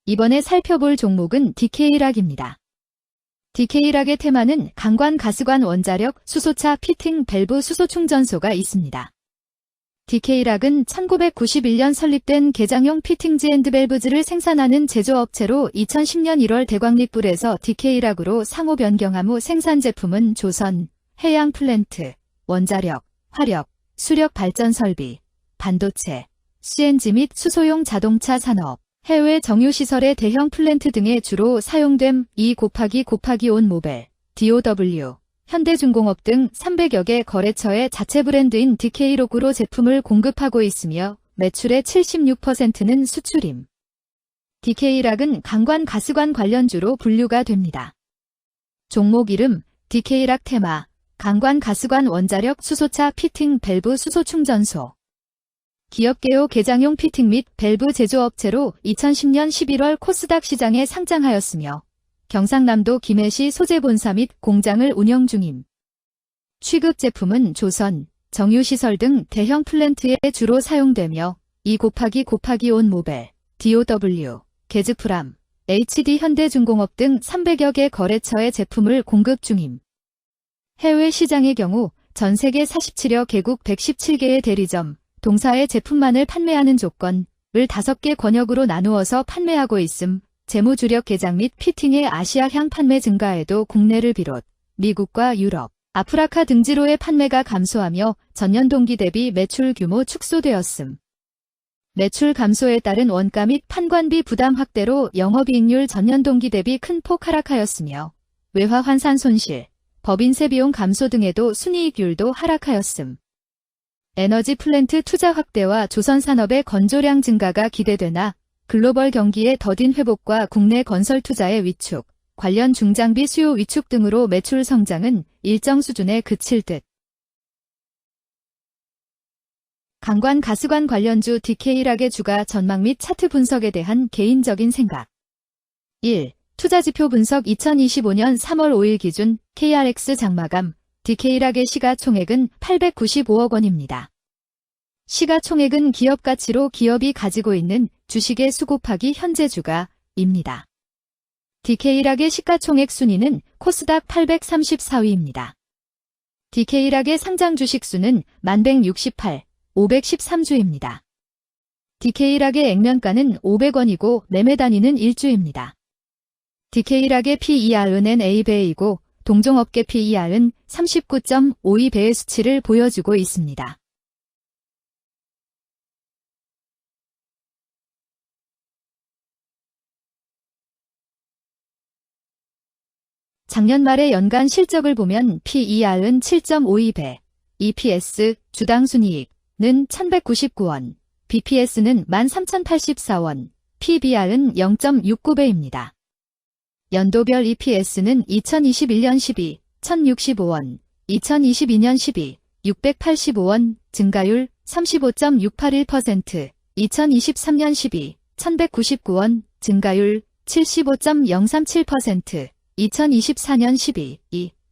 이번에 살펴볼 종목은 DK락입니다. DK락의 테마는 강관 가스관 원자력 수소차 피팅 밸브 수소 충전소가 있습니다. DK락은 1991년 설립된 개장용 피팅지 앤드 밸브즈를 생산하는 제조업체로 2010년 1월 대광립불에서 DK락으로 상호 변경함 후 생산 제품은 조선, 해양 플랜트, 원자력, 화력, 수력 발전 설비, 반도체, CNG 및 수소용 자동차 산업, 해외 정유시설의 대형 플랜트 등에 주로 사용됨 2++온 모벨, DOW, 현대중공업 등 300여 개 거래처의 자체 브랜드인 DK록으로 제품을 공급하고 있으며 매출의 76%는 수출임. DK락은 강관 가스관 관련주로 분류가 됩니다. 종목 이름 DK락 테마 강관 가스관 원자력 수소차 피팅 밸브 수소 충전소 기업개요 개장용 피팅 및 밸브 제조업체로 2010년 11월 코스닥 시장에 상장하였으며 경상남도 김해시 소재본사 및 공장을 운영 중임. 취급 제품은 조선, 정유시설 등 대형 플랜트에 주로 사용되며 2++온 모벨, DOW, 게즈프람, HD 현대중공업 등 300여 개 거래처의 제품을 공급 중임. 해외 시장의 경우 전 세계 47여 개국 117개의 대리점, 동사의 제품만을 판매하는 조건을 5개 권역으로 나누어서 판매하고 있음. 재무주력 개장 및 피팅의 아시아향 판매 증가에도 국내를 비롯 미국과 유럽, 아프리카 등지로의 판매가 감소하며 전년 동기 대비 매출 규모 축소되었음. 매출 감소에 따른 원가 및 판관비 부담 확대로 영업이익률 전년 동기 대비 큰 폭 하락하였으며 외화 환산 손실, 법인세 비용 감소 등에도 순이익률도 하락하였음. 에너지 플랜트 투자 확대와 조선산업의 건조량 증가가 기대되나 글로벌 경기의 더딘 회복과 국내 건설 투자의 위축, 관련 중장비 수요 위축 등으로 매출 성장은 일정 수준에 그칠 듯. 강관 가스관 관련주 DK락의 주가 전망 및 차트 분석에 대한 개인적인 생각. 1. 투자지표 분석 2025년 3월 5일 기준 KRX 장마감 DK락의 시가총액은 895억 원입니다. 시가총액은 기업가치로 기업이 가지고 있는 주식의 수 곱하기 현재 주가입니다. DK락의 시가총액 순위는 코스닥 834위입니다. DK락의 상장 주식 수는 1168, 513주입니다. DK락의 액면가는 500원이고 매매 단위는 1주입니다. DK락의 PER은 NA배이고 동종업계 PER은 39.52배의 수치를 보여주고 있습니다. 작년 말의 연간 실적을 보면 PER은 7.52배, EPS, 주당 순이익은 1199원, BPS는 13,084원, PBR은 0.69배입니다. 연도별 EPS는 2021년 12, 1,065원, 2022년 12, 685원, 증가율 35.681%, 2023년 12, 1,199원, 증가율 75.037%, 2024년 12,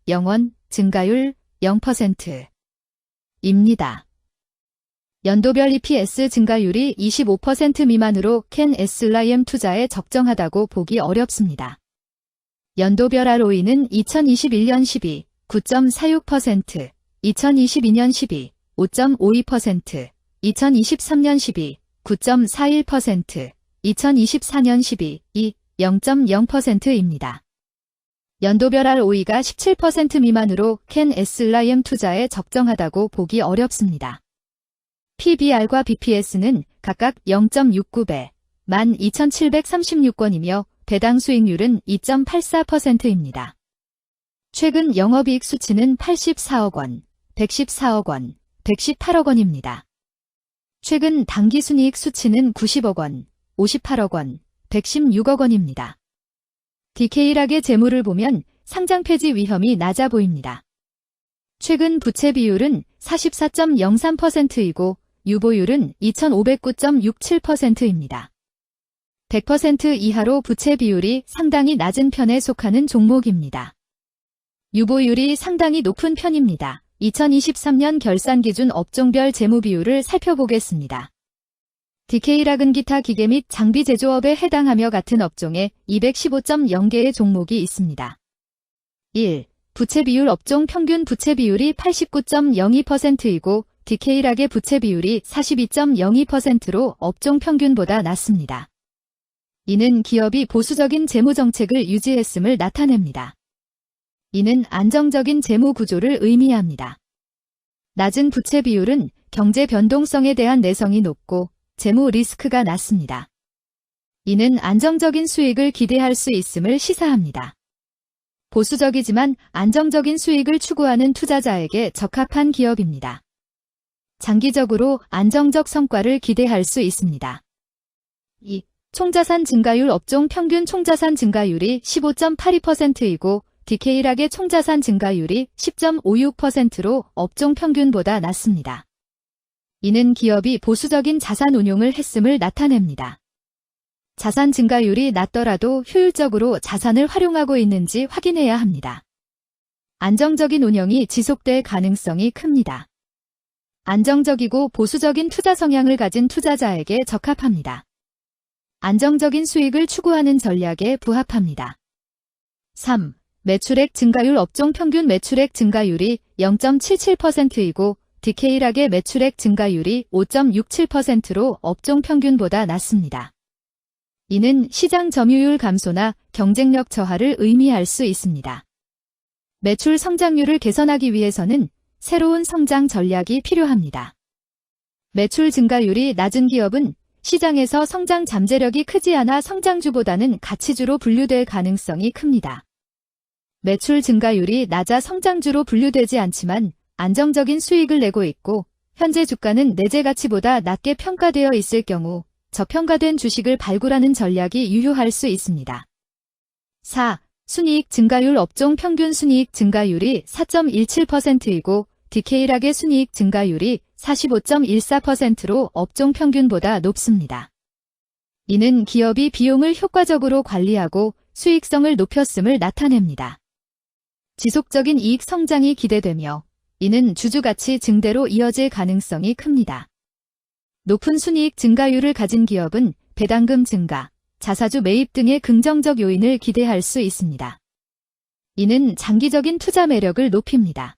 0원, 증가율 0%입니다. 연도별 EPS 증가율이 25% 미만으로 캔 SLIM 투자에 적정하다고 보기 어렵습니다. 연도별 ROE는 2021년 12, 9.46%, 2022년 12, 5.52%, 2023년 12, 9.41%, 2024년 12, 0.0%입니다. 연도별 ROE가 17% 미만으로 캔 SLIM 투자에 적정하다고 보기 어렵습니다. PBR과 BPS는 각각 0.69배, 12,736원이며 배당 수익률은 2.84%입니다. 최근 영업이익 수치는 84억 원, 114억 원, 118억 원입니다. 최근 당기순이익 수치는 90억 원, 58억 원, 116억 원입니다. DK락의 재물을 보면 상장 폐지 위험이 낮아 보입니다. 최근 부채 비율은 44.03%이고 유보율은 2,509.67%입니다. 100% 이하로 부채 비율이 상당히 낮은 편에 속하는 종목입니다. 유보율이 상당히 높은 편입니다. 2023년 결산 기준 업종별 재무 비율을 살펴보겠습니다. DK락은 기타 기계 및 장비 제조업에 해당하며 같은 업종에 215.0개의 종목이 있습니다. 1. 부채 비율 업종 평균 부채 비율이 89.02%이고 DK락의 부채 비율이 42.02%로 업종 평균보다 낮습니다. 이는 기업이 보수적인 재무 정책을 유지했음을 나타냅니다. 이는 안정적인 재무 구조를 의미합니다. 낮은 부채 비율은 경제 변동성에 대한 내성이 높고 재무 리스크가 낮습니다. 이는 안정적인 수익을 기대할 수 있음을 시사합니다. 보수적이지만 안정적인 수익을 추구하는 투자자에게 적합한 기업입니다. 장기적으로 안정적 성과를 기대할 수 있습니다. 2. 총자산 증가율 업종 평균 총자산 증가율이 15.82%이고 DK락의 총자산 증가율이 10.56%로 업종 평균보다 낮습니다. 이는 기업이 보수적인 자산 운용을 했음을 나타냅니다. 자산 증가율이 낮더라도 효율적으로 자산을 활용하고 있는지 확인해야 합니다. 안정적인 운영이 지속될 가능성이 큽니다. 안정적이고 보수적인 투자 성향을 가진 투자자에게 적합합니다. 안정적인 수익을 추구하는 전략에 부합합니다. 3. 매출액 증가율 업종 평균 매출액 증가율이 0.77%이고 DK락의 매출액 증가율이 5.67%로 업종 평균보다 낮습니다. 이는 시장 점유율 감소나 경쟁력 저하를 의미할 수 있습니다. 매출 성장률을 개선하기 위해서는 새로운 성장 전략이 필요합니다. 매출 증가율이 낮은 기업은 시장에서 성장 잠재력이 크지 않아 성장주보다는 가치주로 분류될 가능성이 큽니다. 매출 증가율이 낮아 성장주로 분류되지 않지만 안정적인 수익을 내고 있고 현재 주가는 내재 가치보다 낮게 평가되어 있을 경우 저평가된 주식을 발굴하는 전략이 유효할 수 있습니다. 4. 순이익 증가율 업종 평균 순이익 증가율이 4.17%이고 DK락의 순이익 증가율이 45.14%로 업종 평균보다 높습니다. 이는 기업이 비용을 효과적으로 관리하고 수익성을 높였음을 나타냅니다. 지속적인 이익 성장이 기대되며 이는 주주가치 증대로 이어질 가능성이 큽니다. 높은 순이익 증가율을 가진 기업은 배당금 증가, 자사주 매입 등의 긍정적 요인을 기대할 수 있습니다. 이는 장기적인 투자 매력을 높입니다.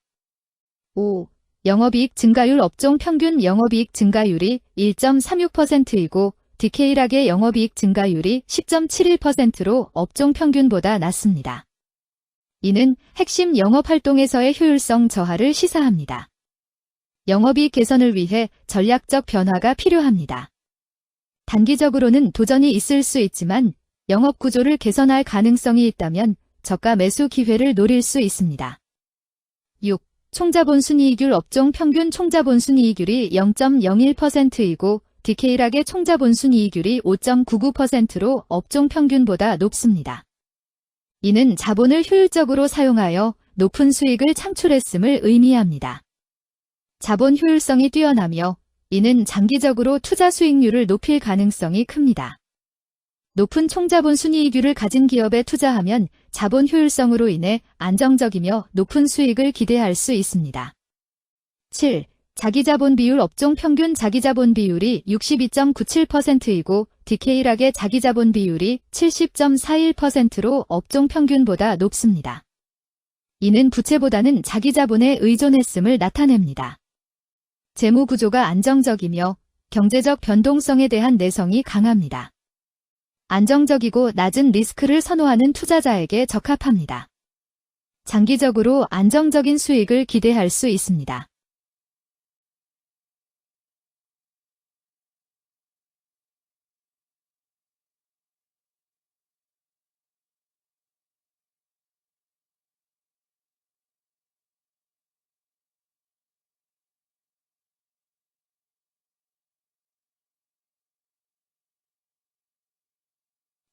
5. 영업이익 증가율 업종 평균 영업이익 증가율이 1.36%이고 DK락의 영업이익 증가율이 10.71%로 업종 평균보다 낮습니다. 이는 핵심 영업활동에서의 효율성 저하를 시사합니다. 영업이익 개선을 위해 전략적 변화가 필요합니다. 단기적으로는 도전이 있을 수 있지만 영업구조를 개선할 가능성이 있다면 저가 매수 기회를 노릴 수 있습니다. 6. 총자본 순이익률 업종 평균 총자본 순이익률이 0.01%이고 DK락의 총자본 순이익률이 5.99%로 업종 평균보다 높습니다. 이는 자본을 효율적으로 사용하여 높은 수익을 창출했음을 의미합니다. 자본 효율성이 뛰어나며 이는 장기적으로 투자 수익률을 높일 가능성이 큽니다. 높은 총자본 순이익률을 가진 기업에 투자하면 자본 효율성으로 인해 안정적이며 높은 수익을 기대할 수 있습니다. 7. 자기자본 비율 업종 평균 자기자본 비율이 62.97%이고 DK락의 자기자본 비율이 70.41%로 업종 평균보다 높습니다. 이는 부채보다는 자기자본에 의존했음을 나타냅니다. 재무 구조가 안정적이며 경제적 변동성에 대한 내성이 강합니다. 안정적이고 낮은 리스크를 선호하는 투자자에게 적합합니다. 장기적으로 안정적인 수익을 기대할 수 있습니다.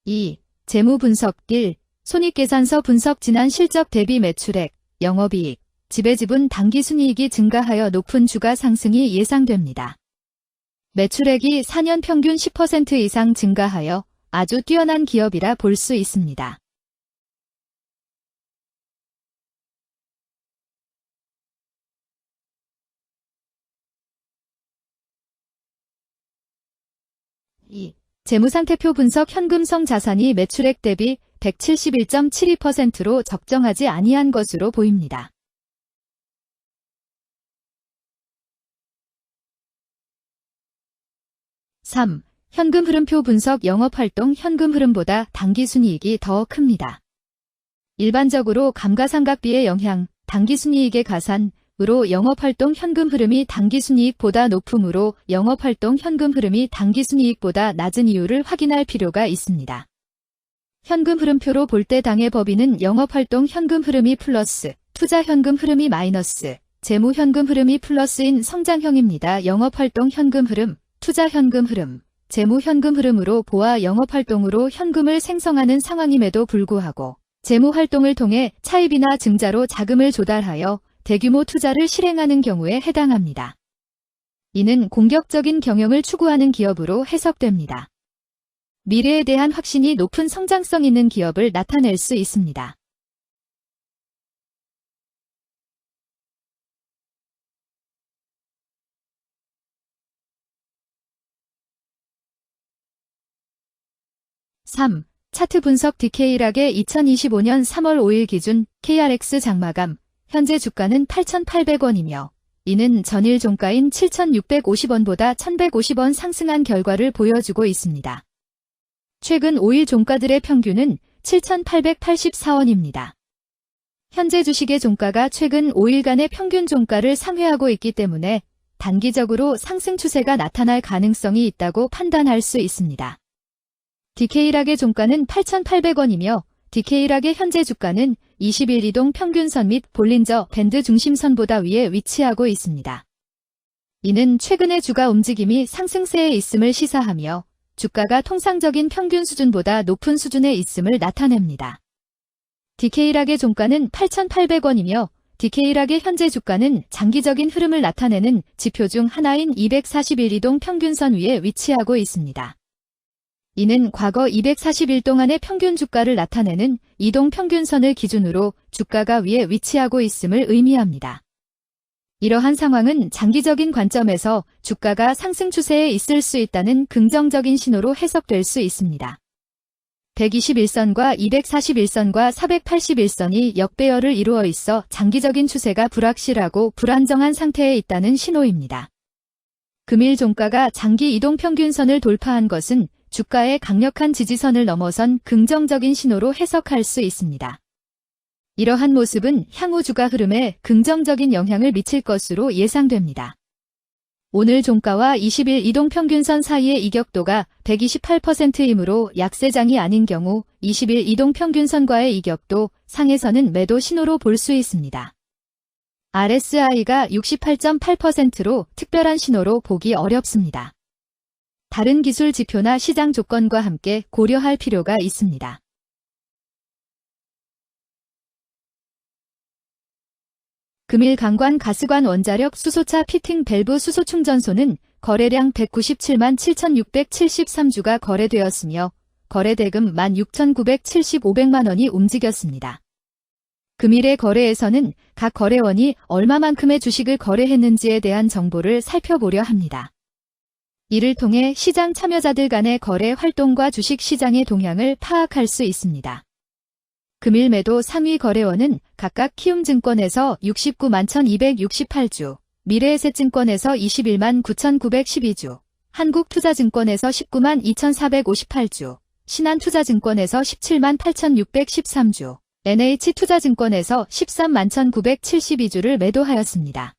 (2) 재무 분석 1. 손익계산서 분석 지난 실적 대비 매출액, 영업이익, 지배지분 당기순이익이 증가하여 높은 주가 상승이 예상됩니다. 매출액이 4년 평균 10% 이상 증가하여 아주 뛰어난 기업이라 볼 수 있습니다. 2. 재무상태표 분석 현금성 자산이 매출액 대비 171.72%로 적정하지 아니한 것으로 보입니다. (3) 현금 흐름표 분석 영업활동 현금 흐름보다 당기순이익이 더 큽니다. 일반적으로 감가상각비의 영향, 당기순이익의 가산으로 영업활동 현금 흐름이 당기순이익보다 높으므로 영업활동 현금 흐름이 당기순이익보다 낮은 이유를 확인할 필요가 있습니다. 현금 흐름표로 볼 때 당해 법인은 영업활동 현금 흐름이 플러스, 투자 현금 흐름이 마이너스, 재무 현금 흐름이 플러스인 성장형입니다. 영업활동 현금 흐름, 투자 현금 흐름, 재무 현금 흐름으로 보아 영업활동으로 현금을 생성하는 상황임에도 불구하고 재무활동을 통해 차입이나 증자로 자금을 조달하여 대규모 투자를 실행하는 경우에 해당합니다. 이는 공격적인 경영을 추구하는 기업으로 해석됩니다. 미래에 대한 확신이 높은 성장성 있는 기업을 나타낼 수 있습니다. (3) 차트 분석 DK락의 2025년 3월 5일 기준 KRX 장마감, 현재 주가는 8,800원이며 이는 전일 종가인 7,650원보다 1,150원 상승한 결과를 보여주고 있습니다. 최근 5일 종가들의 평균은 7,884원입니다. 현재 주식의 종가가 최근 5일간의 평균 종가를 상회하고 있기 때문에 단기적으로 상승 추세가 나타날 가능성이 있다고 판단할 수 있습니다. DK락의 종가는 8,800원이며 DK락의 현재 주가는 20일 이동 평균선 및 볼린저 밴드 중심선보다 위에 위치하고 있습니다. 이는 최근의 주가 움직임이 상승세에 있음을 시사하며 주가가 통상적인 평균 수준보다 높은 수준에 있음을 나타냅니다. DK락의 종가는 8,800원이며 DK락의 현재 주가는 장기적인 흐름을 나타내는 지표 중 하나인 241 이동 평균선 위에 위치하고 있습니다. 이는 과거 240일 동안의 평균 주가를 나타내는 이동 평균선을 기준으로 주가가 위에 위치하고 있음을 의미합니다. 이러한 상황은 장기적인 관점에서 주가가 상승 추세에 있을 수 있다는 긍정적인 신호로 해석될 수 있습니다. 121선과 241선과 481선이 역배열을 이루어 있어 장기적인 추세가 불확실하고 불안정한 상태에 있다는 신호입니다. 금일 종가가 장기 이동평균선을 돌파한 것은 주가의 강력한 지지선을 넘어선 긍정적인 신호로 해석할 수 있습니다. 이러한 모습은 향후 주가 흐름에 긍정적인 영향을 미칠 것으로 예상됩니다. 오늘 종가와 20일 이동평균선 사이의 이격도가 128%이므로 약세장이 아닌 경우 20일 이동평균선과의 이격도 상에서는 매도 신호로 볼 수 있습니다. RSI가 68.8%로 특별한 신호로 보기 어렵습니다. 다른 기술 지표나 시장 조건과 함께 고려할 필요가 있습니다. 금일 강관 가스관 원자력 수소차 피팅 밸브 수소 충전소는 거래량 197만 7,673주가 거래되었으며 거래대금 16,975백만 원이 움직였습니다. 금일의 거래에서는 각 거래원이 얼마만큼의 주식을 거래했는지에 대한 정보를 살펴보려 합니다. 이를 통해 시장 참여자들 간의 거래 활동과 주식 시장의 동향을 파악할 수 있습니다. 금일 매도 상위 거래원은 각각 키움증권에서 69만 1,268주, 미래에셋증권에서 21만 9,912주, 한국투자증권에서 19만 2,458주, 신한투자증권에서 17만 8,613주, NH투자증권에서 13만 1,972주를 매도하였습니다.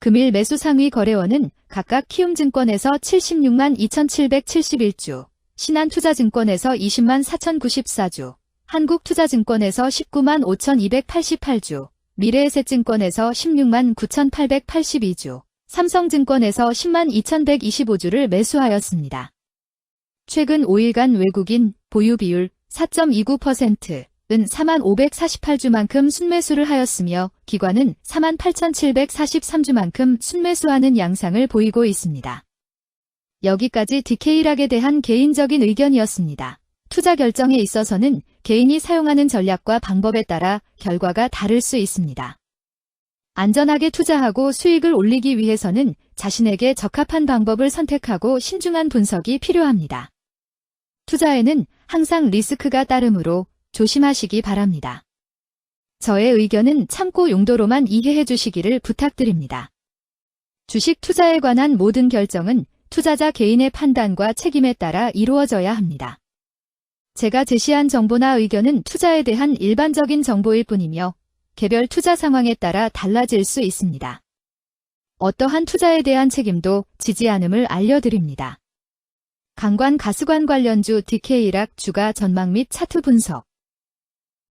금일 매수 상위 거래원은 각각 키움증권에서 76만 2,771주, 신한투자증권에서 20만 4,094주, 한국투자증권에서 19만 5,288주, 미래에셋증권에서 16만 9,882주, 삼성증권에서 10만 2,125주를 매수하였습니다. 최근 5일간 외국인 보유 비율 4.29%, 은 4만 548주만큼 순매수를 하였으며 기관은 4만 8,743주만큼 순매수하는 양상을 보이고 있습니다. 여기까지 DK락에 대한 개인적인 의견이었습니다. 투자 결정에 있어서는 개인이 사용하는 전략과 방법에 따라 결과가 다를 수 있습니다. 안전하게 투자하고 수익을 올리기 위해서는 자신에게 적합한 방법을 선택하고 신중한 분석이 필요합니다. 투자에는 항상 리스크가 따르므로 조심하시기 바랍니다. 저의 의견은 참고 용도로만 이해해 주시기를 부탁드립니다. 주식 투자에 관한 모든 결정은 투자자 개인의 판단과 책임에 따라 이루어져야 합니다. 제가 제시한 정보나 의견은 투자에 대한 일반적인 정보일 뿐이며 개별 투자 상황에 따라 달라질 수 있습니다. 어떠한 투자에 대한 책임도 지지 않음을 알려드립니다. 강관 가스관 관련주 DK이락 주가 전망 및 차트 분석